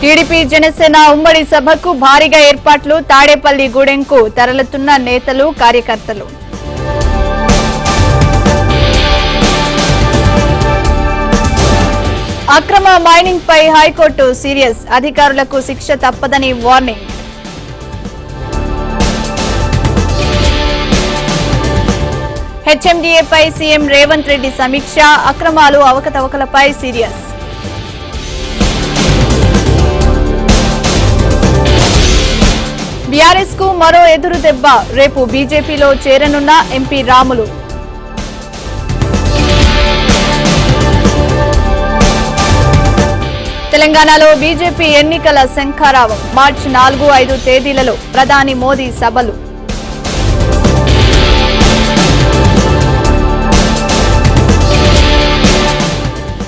TDP Janasena ఉమ్మడి సభకు భారీగా ఏర్పాట్లు తాడేపల్లి గూడెంకు తరలుతున్న నేతలు కార్యకర్తలు. అక్రమ మైనింగ్ పై హైకోర్టు సీరియస్, అధికారులకు శిక్ష తప్పదని వార్నింగ్. హెచ్ఎండీఏపై సీఎం రేవంత్ రెడ్డి సమీక్ష, అక్రమాలు అవకతవకలపై సీరియస్. బీఆర్ఎస్ కు మరో ఎదురు దెబ్బ, రేపు బీజేపీలో చేరనున్న ఎంపీ రాములు. తెలంగాణలో బీజేపీ ఎన్నికల శంఖారావం, మార్చి 4, 5 తేదీలలో ప్రధాని మోదీ సభలు.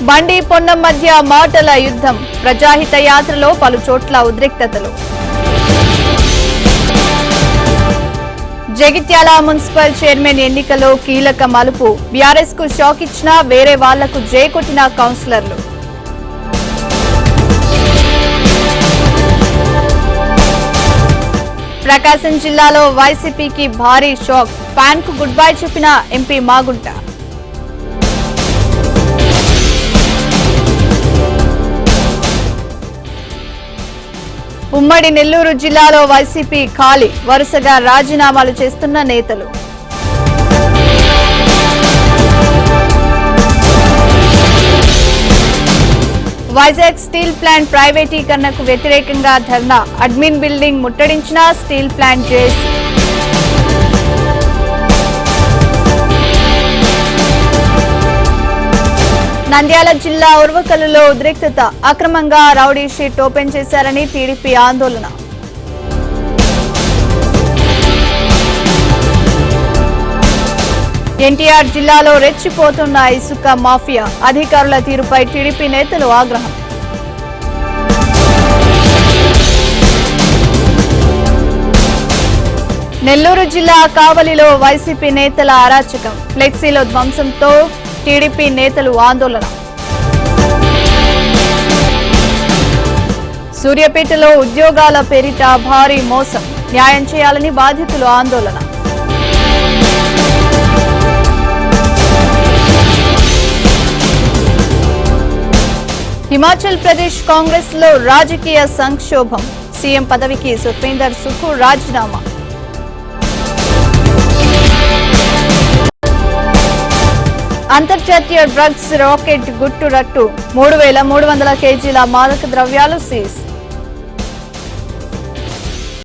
బండి పొన్నం మధ్య మాటల యుద్ధం, ప్రజాహిత యాత్రలో పలు చోట్ల ఉద్రిక్తతలు. జగిత్యాల మున్సిపల్ చైర్మన్ ఎన్నికలో కీలక మలుపు, బీఆర్ఎస్ కు షాక్ ఇచ్చినా వేరే వాళ్లకు జై కొట్టిన కౌన్సిలర్లు. ప్రకాశం జిల్లాలో వైసీపీకి భారీ షాక్, ఫ్యాన్ కు గుడ్ బై చెప్పిన ఎంపీ మాగుంట. ఉమ్మడి నెల్లూరు జిల్లాలో వైసీపీ ఖాళీ, వరుసగా రాజీనామాలు చేస్తున్న నేతలు. వైజాగ్ స్టీల్ ప్లాంట్ ప్రైవేటీకరణకు వ్యతిరేకంగా ధర్నా, అడ్మిన్ బిల్డింగ్ ముట్టడించిన స్టీల్ ప్లాంట్ జేఏసీ. నంద్యాల జిల్లా ఉర్వకల్లులో ఉద్రిక్తత, అక్రమంగా రౌడీ షీట్ ఓపెన్ చేశారని టీడీపీ ఆందోళన. ఎన్టీఆర్ జిల్లాలో రెచ్చిపోతున్న ఇసుక మాఫియా, అధికారుల తీరుపై టీడీపీ నేతలు ఆగ్రహం. నెల్లూరు జిల్లా కావలిలో వైసీపీ నేతల అరాచకం, ఫ్లెక్సీలో ధ్వంసంతో టీడీపీ నేతలు ఆందోళన. సూర్యాపేటలో ఉద్యోగాల పేరిట భారీ మోసం, న్యాయం చేయాలని బాధితులు ఆందోళన. హిమాచల్ ప్రదేశ్ కాంగ్రెస్ లో రాజకీయ సంక్షోభం, సీఎం పదవికి సుఖ్వీందర్ సుఖ్ రాజీనామా. అంతర్జాతీయ డ్రగ్స్ రాకెట్ గుట్టు రట్టు, 3,300 కేజీల మాదక ద్రవ్యాలు సీజ్.